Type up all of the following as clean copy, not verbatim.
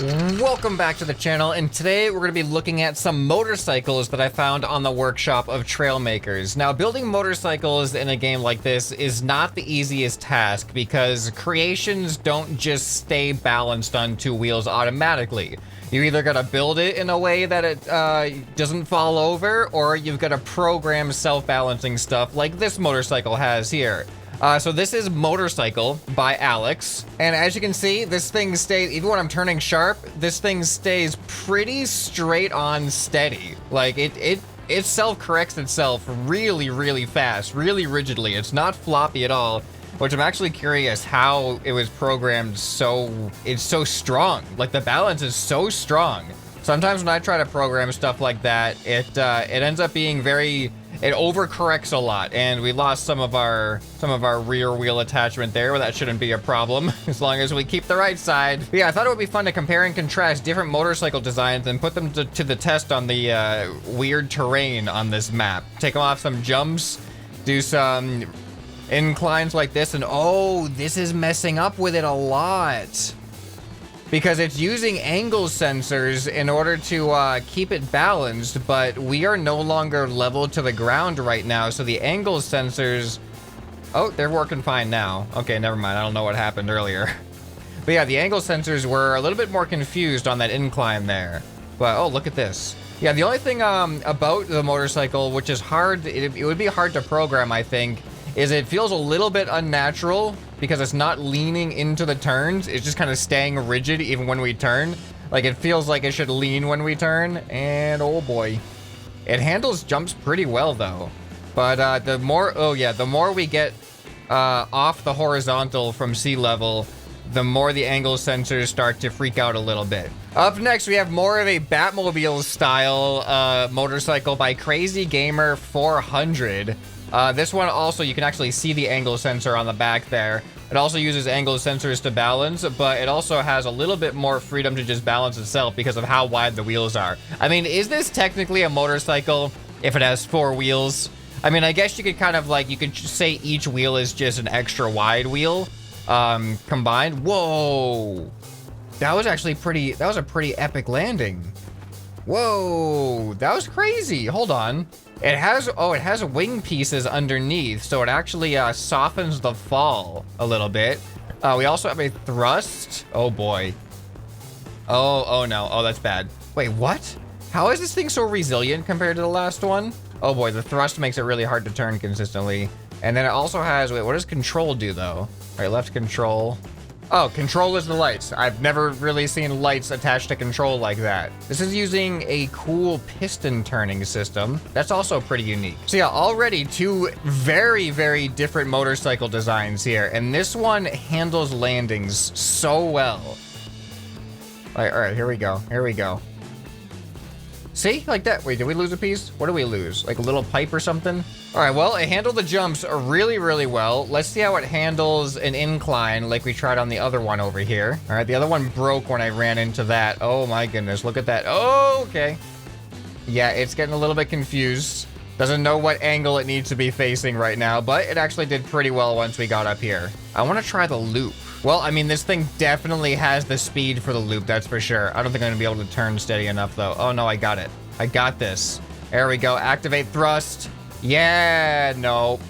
Welcome back to the channel, and today we're going to be looking at some motorcycles that I found on the workshop of Trailmakers. Now, building motorcycles in a game like this is not the easiest task because creations don't just stay balanced on two wheels automatically. You either got to build it in a way that it doesn't fall over, or you've got to program self-balancing stuff like this motorcycle has here. So this is Motorcycle by Alex, and as you can see, this thing stays, even when I'm turning sharp, this thing stays pretty straight on steady. Like, it self-corrects itself really fast, really rigidly. It's not floppy at all, which I'm actually curious how it was programmed it's so strong. Like, the balance is so strong. Sometimes when I try to program stuff like that, it ends up being it overcorrects a lot, and we lost some of our rear wheel attachment there, but that shouldn't be a problem as long as we keep the right side. But yeah, I thought it would be fun to compare and contrast different motorcycle designs and put them to the test on the weird terrain on this map. Take them off some jumps, do some inclines like this, and oh, this is messing up with it a lot. Because it's using angle sensors in order to keep it balanced, but we are no longer level to the ground right now, so the angle sensors... Oh, they're working fine now. Okay, never mind. I don't know what happened earlier. But yeah, the angle sensors were a little bit more confused on that incline there. But, oh, look at this. Yeah, the only thing about the motorcycle, which is hard, it would be hard to program, I think, is it feels a little bit unnatural because it's not leaning into the turns. It's just kind of staying rigid even when we turn. Like, it feels like it should lean when we turn, and oh boy. It handles jumps pretty well though. But the more we get off the horizontal from sea level, the more the angle sensors start to freak out a little bit. Up next, we have more of a Batmobile style motorcycle by Crazy Gamer 400. This one also, you can actually see the angle sensor on the back there. It also uses angle sensors to balance, but it also has a little bit more freedom to just balance itself because of how wide the wheels are. I mean, is this technically a motorcycle if it has 4 wheels? I mean, I guess you could kind of like, you could say each wheel is just an extra wide wheel combined. Whoa, that was actually that was a pretty epic landing. Whoa, that was crazy. Hold on. It has wing pieces underneath, so it actually softens the fall a little bit. We also have a thrust. Oh boy. Oh no. Oh, that's bad. Wait, what? How is this thing so resilient compared to the last one? Oh boy, the thrust makes it really hard to turn consistently. And then it also has, wait, what does control do though? All right, left control. Oh, control is the lights. I've never really seen lights attached to control like that. This is using a cool piston turning system. That's also pretty unique. So yeah, already 2 very different motorcycle designs here. And this one handles landings so well. All right, here we go. Here we go. See, like that. Wait, did we lose a piece? What did we lose? Like a little pipe or something? All right, well, it handled the jumps really well. Let's see how it handles an incline like we tried on the other one over here. All right, the other one broke when I ran into that. Oh my goodness, look at that. Oh, okay. Yeah, it's getting a little bit confused. Doesn't know what angle it needs to be facing right now, but it actually did pretty well once we got up here. I want to try the loop. Well, I mean, this thing definitely has the speed for the loop, that's for sure. I don't think I'm gonna be able to turn steady enough though. Oh no, I got it. I got this. There we go, activate thrust. Yeah, no.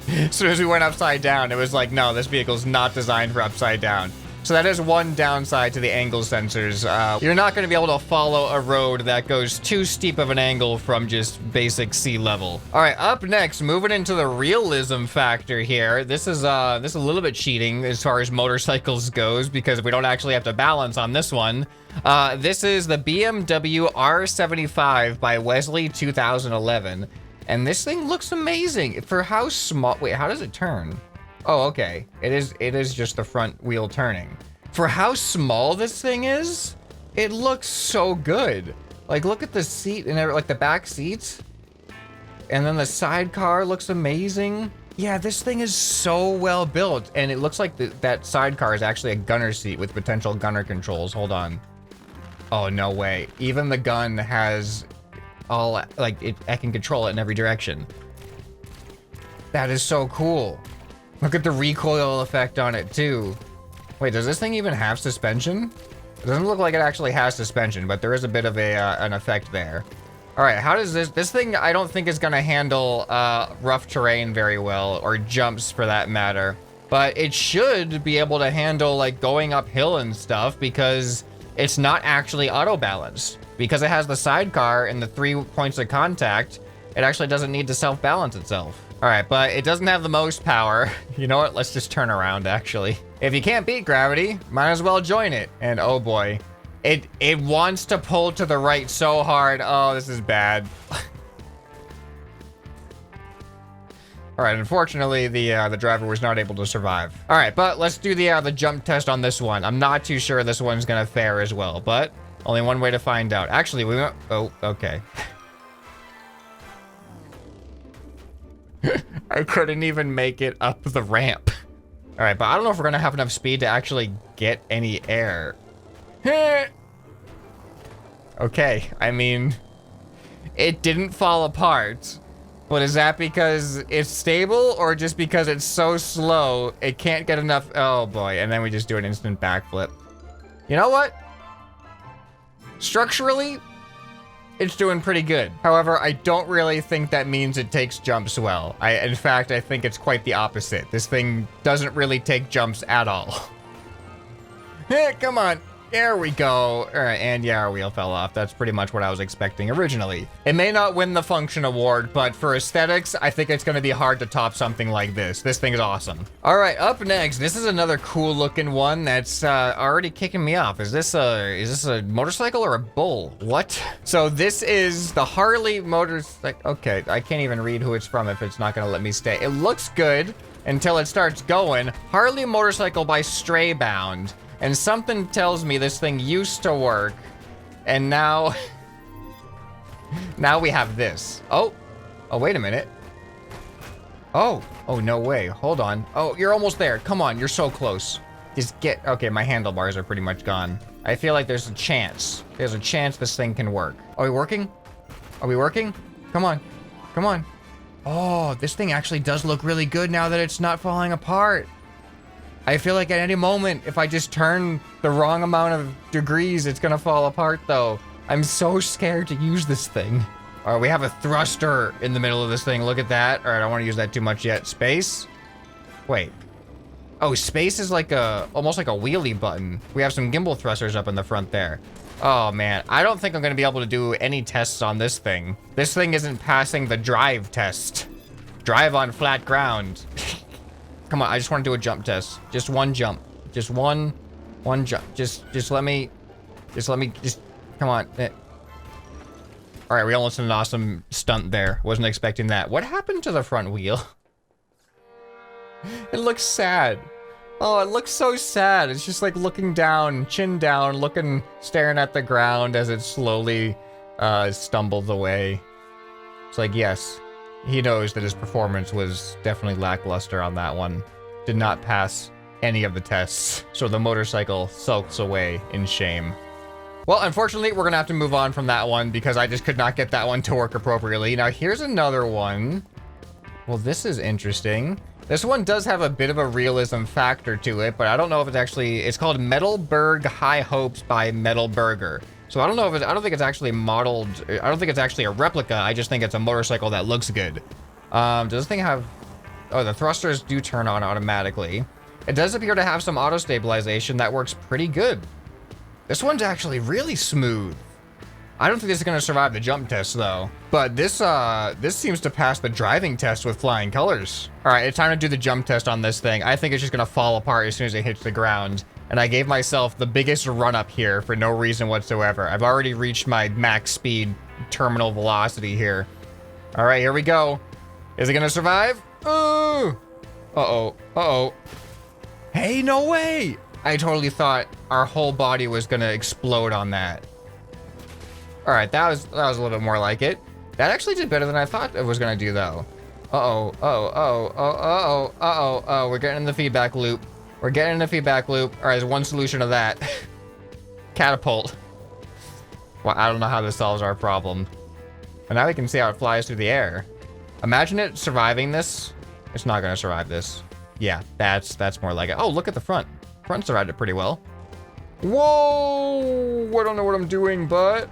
As soon as we went upside down, it was like, no, this vehicle's not designed for upside down. So that is one downside to the angle sensors. You're not going to be able to follow a road that goes too steep of an angle from just basic sea level. All right, up next, moving into the realism factor here. This is a little bit cheating as far as motorcycles goes because we don't actually have to balance on this one. This is the BMW R75 by Wesley 2011. And this thing looks amazing for how small. Wait, how does it turn? Oh, okay. It is just the front wheel turning. For how small this thing is, it looks so good. Like, look at the seat and like the back seats. And then the sidecar looks amazing. Yeah, this thing is so well built. And it looks like that sidecar is actually a gunner seat with potential gunner controls. Hold on. Oh, no way. Even the gun has all, like, I can control it in every direction. That is so cool. Look at the recoil effect on it too. Wait, does this thing even have suspension? It doesn't look like it actually has suspension, but there is a bit of an effect there. All right, how does this thing, I don't think is gonna handle rough terrain very well, or jumps for that matter. But it should be able to handle like going uphill and stuff because it's not actually auto-balanced. Because it has the sidecar and the 3 points of contact, it actually doesn't need to self-balance itself. All right, but it doesn't have the most power. You know what? Let's just turn around, actually. If you can't beat gravity, might as well join it. And oh boy, it wants to pull to the right so hard. Oh, this is bad. All right, unfortunately, the driver was not able to survive. All right, but let's do the jump test on this one. I'm not too sure this one's gonna fare as well, but only one way to find out. Actually, we went, oh, okay. I couldn't even make it up the ramp. All right, but I don't know if we're gonna have enough speed to actually get any air. Okay, I mean, it didn't fall apart. But is that because it's stable or just because it's so slow, it can't get enough? Oh boy, and then we just do an instant backflip. You know what? Structurally, it's doing pretty good. However, I don't really think that means it takes jumps well. In fact, I think it's quite the opposite. This thing doesn't really take jumps at all. Come on. There we go. All right, and yeah, our wheel fell off. That's pretty much what I was expecting originally. It may not win the function award, but for aesthetics, I think it's gonna be hard to top something like this. This thing is awesome. All right, up next, this is another cool looking one that's already kicking me off. Is this a motorcycle or a bull? What? So this is the Harley motorcycle. Okay, I can't even read who it's from if it's not gonna let me stay. It looks good until it starts going. Harley motorcycle by Straybound. And something tells me this thing used to work, and now, now we have this. Oh, wait a minute. Oh, no way, hold on. Oh, you're almost there, come on, you're so close. Just get, okay, my handlebars are pretty much gone. I feel like there's a chance. There's a chance this thing can work. Are we working? Are we working? Come on, come on. Oh, this thing actually does look really good now that it's not falling apart. I feel like at any moment, if I just turn the wrong amount of degrees, it's gonna fall apart though. I'm so scared to use this thing. All right, we have a thruster in the middle of this thing. Look at that. All right, I don't want to use that too much yet. Space? Wait. Oh, space is like almost like a wheelie button. We have some gimbal thrusters up in the front there. Oh man, I don't think I'm gonna be able to do any tests on this thing. This thing isn't passing the drive test. Drive on flat ground. Come on, I just want to do a jump test. Just one jump. Just one jump. Just let me, come on. All right, we almost did an awesome stunt there. Wasn't expecting that. What happened to the front wheel? It looks sad. Oh, it looks so sad. It's just like looking down, chin down, staring at the ground as it slowly stumbles away. It's like, yes. He knows that his performance was definitely lackluster on that one. Did not pass any of the tests, so the motorcycle sulks away in shame. Well, unfortunately, we're gonna have to move on from that one because I just could not get that one to work appropriately. Now, here's another one. Well, this is interesting. This one does have a bit of a realism factor to it, but I don't know if it's actually, it's called Metalberg High Hopes by Metalburger. So I don't know if I don't think it's actually modeled. I don't think it's actually a replica. I just think it's a motorcycle that looks good. Does this thing have, oh, the thrusters do turn on automatically. It does appear to have some auto stabilization that works pretty good. This one's actually really smooth. I don't think this is gonna survive the jump test though. But this seems to pass the driving test with flying colors. All right, it's time to do the jump test on this thing. I think it's just gonna fall apart as soon as it hits the ground. And I gave myself the biggest run up here for no reason whatsoever. I've already reached my max speed terminal velocity here. All right, here we go. Is it gonna survive? Ooh. Uh-oh. Hey, no way. I totally thought our whole body was gonna explode on that. All right, that was a little bit more like it. That actually did better than I thought it was gonna do though. Uh-oh, we're getting in the feedback loop. We're getting in a feedback loop. All right, there's one solution to that. Catapult. Well, I don't know how this solves our problem. But now we can see how it flies through the air. Imagine it surviving this. It's not gonna survive this. Yeah, that's more like it. Oh, look at the front. Front survived it pretty well. Whoa! I don't know what I'm doing, but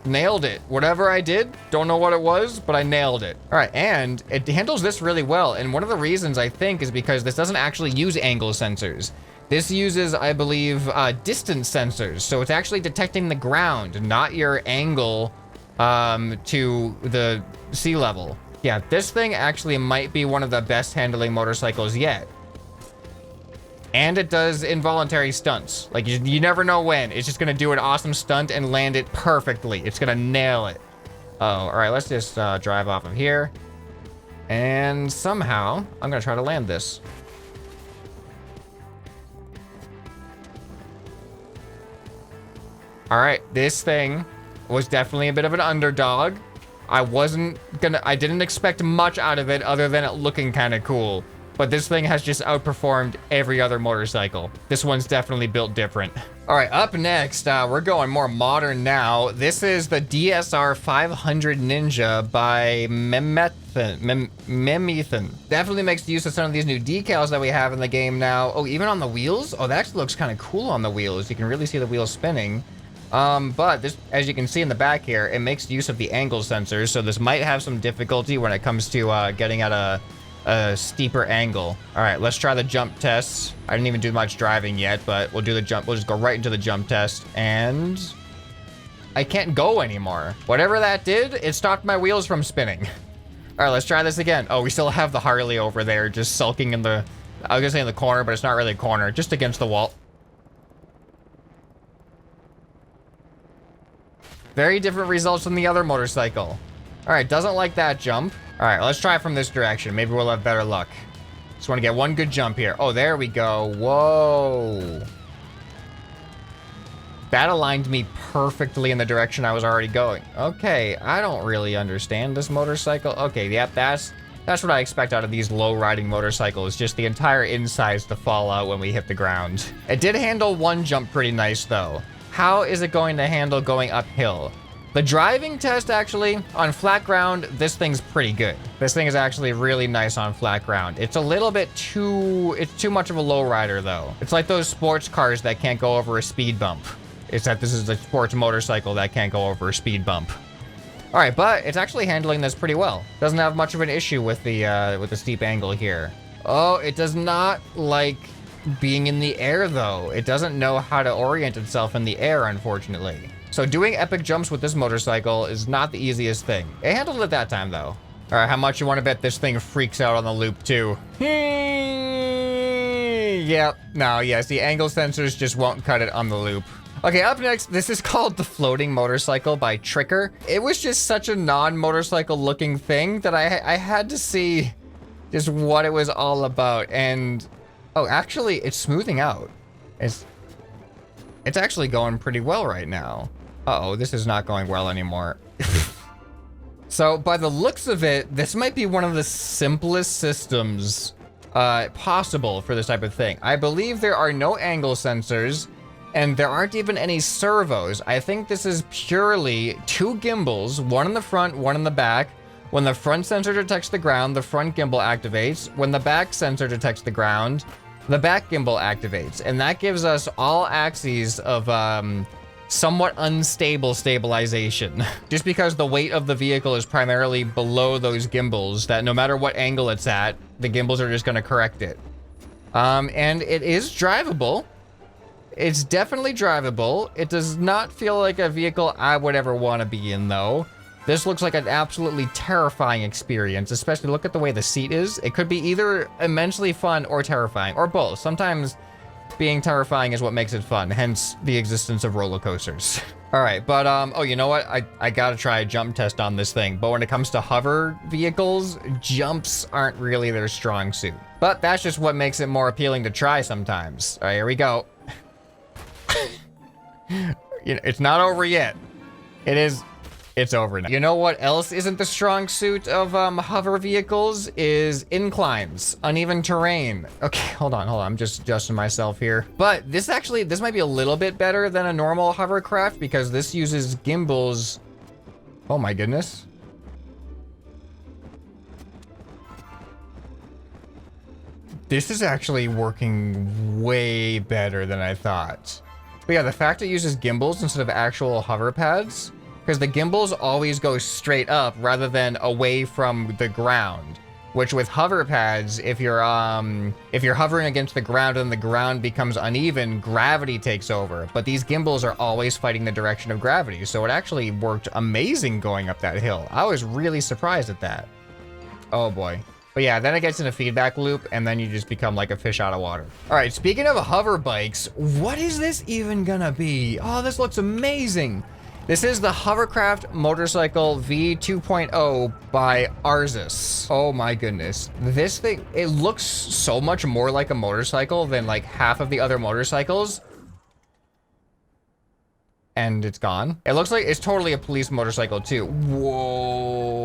nailed it. Whatever I did, don't know what it was, but I nailed it. All right, and it handles this really well. And one of the reasons I think is because this doesn't actually use angle sensors. This uses, I believe, distance sensors. So it's actually detecting the ground, not your angle to the sea level. Yeah, this thing actually might be one of the best handling motorcycles yet. And it does involuntary stunts. Like, you never know when. It's just gonna do an awesome stunt and land it perfectly. It's gonna nail it. Oh, all right, let's just drive off of here. And somehow, I'm gonna try to land this. All right, this thing was definitely a bit of an underdog. I didn't expect much out of it other than it looking kind of cool. But this thing has just outperformed every other motorcycle. This one's definitely built different. All right, up next, we're going more modern now. This is the DSR 500 Ninja by Memethan. Definitely makes use of some of these new decals that we have in the game now. Oh, even on the wheels? Oh, that actually looks kind of cool on the wheels. You can really see the wheels spinning. But this, as you can see in the back here, it makes use of the angle sensors. So this might have some difficulty when it comes to getting at a steeper angle. All right, let's try the jump tests. I didn't even do much driving yet, but we'll do the jump. We'll just go right into the jump test, and I can't go anymore. Whatever that did, it stopped my wheels from spinning. All right, let's try this again. Oh, we still have the Harley over there just sulking in the, I was gonna say in the corner, but it's not really a corner, just against the wall. Very different results than the other motorcycle. All right, doesn't like that jump. All right, let's try from this direction. Maybe we'll have better luck. Just want to get one good jump here. Oh, there we go. Whoa. That aligned me perfectly in the direction I was already going. Okay, I don't really understand this motorcycle. Okay, yep, that's what I expect out of these low riding motorcycles. Just the entire insides to fall out when we hit the ground. It did handle one jump pretty nice though. How is it going to handle going uphill? The driving test, actually, on flat ground, this thing's pretty good. This thing is actually really nice on flat ground. It's a little bit it's too much of a lowrider, though. It's like those sports cars that can't go over a speed bump. It's that this is a sports motorcycle that can't go over a speed bump. All right, but it's actually handling this pretty well. Doesn't have much of an issue with the steep angle here. Oh, it does not like being in the air, though. It doesn't know how to orient itself in the air, unfortunately. So doing epic jumps with this motorcycle is not the easiest thing. It handled it that time, though. All right, how much you want to bet this thing freaks out on the loop, too? Yep, no, yes, the angle sensors just won't cut it on the loop. Okay, up next, this is called the Floating Motorcycle by Tricker. It was just such a non-motorcycle looking thing that I had to see just what it was all about. And, oh, actually, it's smoothing out. It's actually going pretty well right now. Uh-oh, this is not going well anymore. So, by the looks of it, this might be one of the simplest systems possible for this type of thing. I believe there are no angle sensors, and there aren't even any servos. I think this is purely two gimbals, one in the front, one in the back. When the front sensor detects the ground, the front gimbal activates. When the back sensor detects the ground, the back gimbal activates. And that gives us all axes of somewhat unstable stabilization. Just because the weight of the vehicle is primarily below those gimbals, that no matter what angle it's at, the gimbals are just gonna correct it. And it is drivable. It's definitely drivable. It does not feel like a vehicle I would ever want to be in, though. This looks like an absolutely terrifying experience, especially look at the way the seat is. It could be either immensely fun or terrifying, or both. Sometimes being terrifying is what makes it fun, hence the existence of roller coasters. All right, but, oh, you know what? I gotta try a jump test on this thing, but when it comes to hover vehicles, jumps aren't really their strong suit. But that's just what makes it more appealing to try sometimes. All right, here we go. You know, it's not over yet. It's over now. You know what else isn't the strong suit of hover vehicles is inclines, uneven terrain. Okay, hold on. I'm just adjusting myself here. But this might be a little bit better than a normal hovercraft because this uses gimbals. Oh my goodness. This is actually working way better than I thought. But yeah, the fact it uses gimbals instead of actual hover pads, because the gimbals always go straight up rather than away from the ground. Which with hover pads, if you're hovering against the ground and the ground becomes uneven, gravity takes over. But these gimbals are always fighting the direction of gravity, so it actually worked amazing going up that hill. I was really surprised at that. Oh boy. But yeah, then it gets in a feedback loop, and then you just become like a fish out of water. All right, speaking of hover bikes, what is this even gonna be? Oh, this looks amazing. This is the Hovercraft Motorcycle V2.0 by Arzus. Oh my goodness. This thing, it looks so much more like a motorcycle than like half of the other motorcycles. And it's gone. It looks like it's totally a police motorcycle too. Whoa.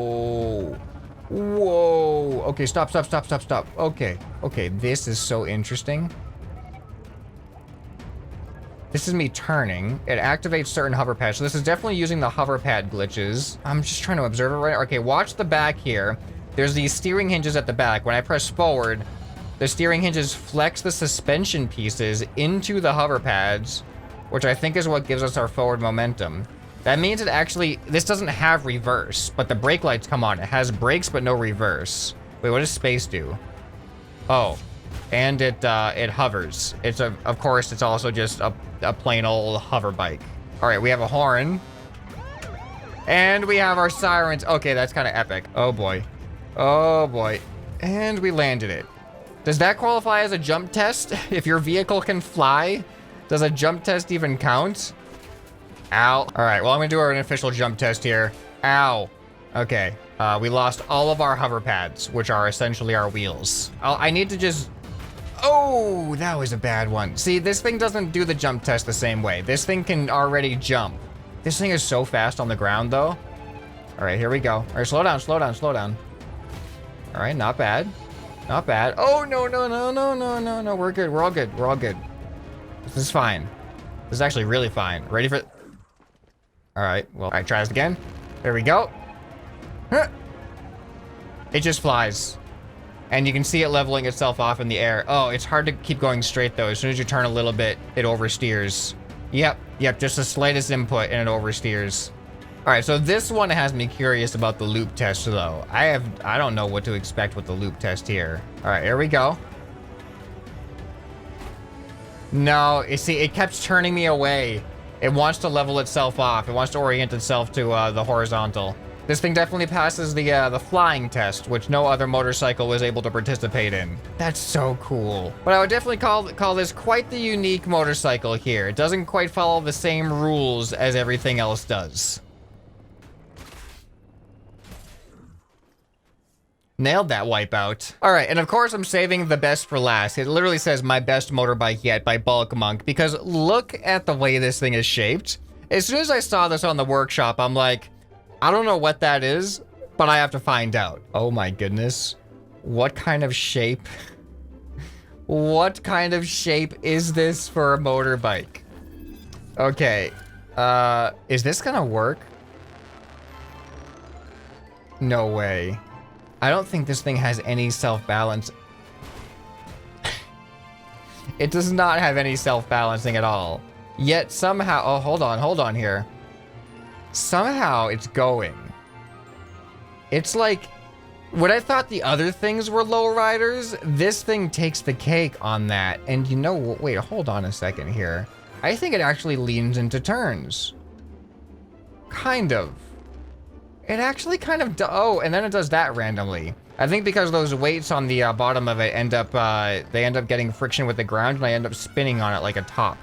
Whoa. Okay, stop. Okay, this is so interesting. This is me turning. It activates certain hover pads. So this is definitely using the hover pad glitches. I'm just trying to observe it right. Okay, watch the back here. There's these steering hinges at the back. When I press forward, the steering hinges flex the suspension pieces into the hover pads, which I think is what gives us our forward momentum. That means it actually, this doesn't have reverse, but the brake lights come on. It has brakes, but no reverse. Wait, what does space do? Oh, and it hovers. It's of course, it's also just a plain old hover bike. All right, we have a horn. And we have our sirens. Okay, that's kind of epic. Oh boy. Oh boy. And we landed it. Does that qualify as a jump test? If your vehicle can fly, does a jump test even count? Ow. All right, well, I'm gonna do an official jump test here. Ow. Okay, we lost all of our hover pads, which are essentially our wheels. I need to just... Oh, that was a bad one. See, this thing doesn't do the jump test the same way. This thing can already jump. This thing is so fast on the ground, though. All right, here we go. All right, slow down. All right, not bad. Not bad. Oh, no. We're good. We're all good. This is fine. This is actually really fine. Ready for... All right, well, all right, try this again. There we go. Huh. It just flies. And you can see it leveling itself off in the air. Oh, it's hard to keep going straight, though. As soon as you turn a little bit, it oversteers. Yep, just the slightest input and it oversteers. All right, so this one has me curious about the loop test, though. I don't know what to expect with the loop test here. All right, here we go. No, you see, it kept turning me away. It wants to level itself off. It wants to orient itself to the horizontal. This thing definitely passes the flying test, which no other motorcycle was able to participate in. That's so cool. But I would definitely call this quite the unique motorcycle here. It doesn't quite follow the same rules as everything else does. Nailed that wipeout. All right, and of course I'm saving the best for last. It literally says my best motorbike yet by Bulk Monk, because look at the way this thing is shaped. As soon as I saw this on the workshop, I'm like, I don't know what that is, but I have to find out. Oh my goodness. What kind of shape? What kind of shape is this for a motorbike? Okay, is this gonna work? No way. I don't think this thing has any self-balance. It does not have any self-balancing at all. Yet somehow, oh, hold on here. Somehow it's going. It's like, when I thought the other things were lowriders, this thing takes the cake on that. And you know what, wait, hold on a second here. I think it actually leans into turns. Kind of. It actually kind of, oh, and then it does that randomly. I think because those weights on the bottom of it end up getting friction with the ground, and I end up spinning on it like a top.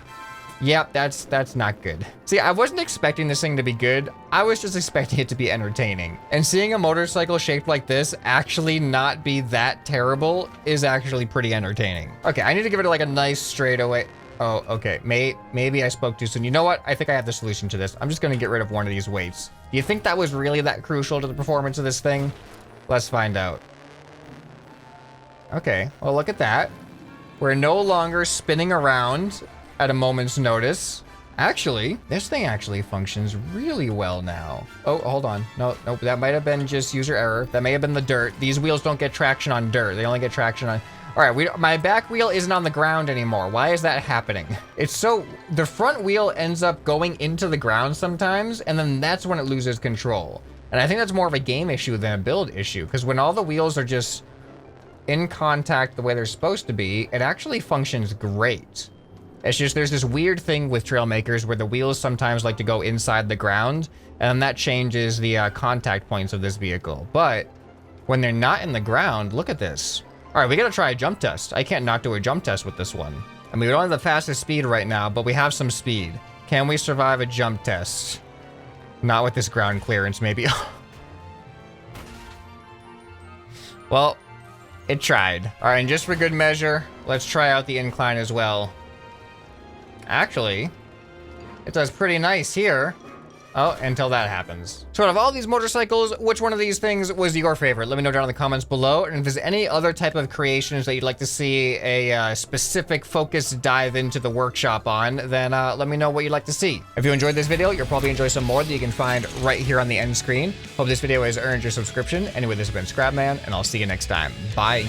Yep, that's not good. See, I wasn't expecting this thing to be good. I was just expecting it to be entertaining. And seeing a motorcycle shaped like this actually not be that terrible is actually pretty entertaining. Okay, I need to give it like a nice straightaway. Oh, okay, maybe I spoke too soon. You know what? I think I have the solution to this. I'm just gonna get rid of one of these weights. Do you think that was really that crucial to the performance of this thing? Let's find out. Okay, well, look at that. We're no longer spinning around at a moment's notice. Actually, this thing actually functions really well now. Oh, hold on. Nope, that might have been just user error. That may have been the dirt. These wheels don't get traction on dirt. They only get traction on... All right, my back wheel isn't on the ground anymore. Why is that happening? It's so, the front wheel ends up going into the ground sometimes, and then that's when it loses control. And I think that's more of a game issue than a build issue, because when all the wheels are just in contact the way they're supposed to be, it actually functions great. It's just there's this weird thing with Trailmakers where the wheels sometimes like to go inside the ground, and that changes the contact points of this vehicle. But when they're not in the ground, look at this. All right, we gotta try a jump test. I can't not do a jump test with this one. I mean, we don't have the fastest speed right now, but we have some speed. Can we survive a jump test? Not with this ground clearance, maybe. Well, it tried. All right, and just for good measure, let's try out the incline as well. Actually, it does pretty nice here. Oh, until that happens. So out of all these motorcycles, which one of these things was your favorite? Let me know down in the comments below. And if there's any other type of creations that you'd like to see a specific focus dive into the workshop on, then let me know what you'd like to see. If you enjoyed this video, you'll probably enjoy some more that you can find right here on the end screen. Hope this video has earned your subscription. Anyway, this has been ScrapMan, and I'll see you next time. Bye.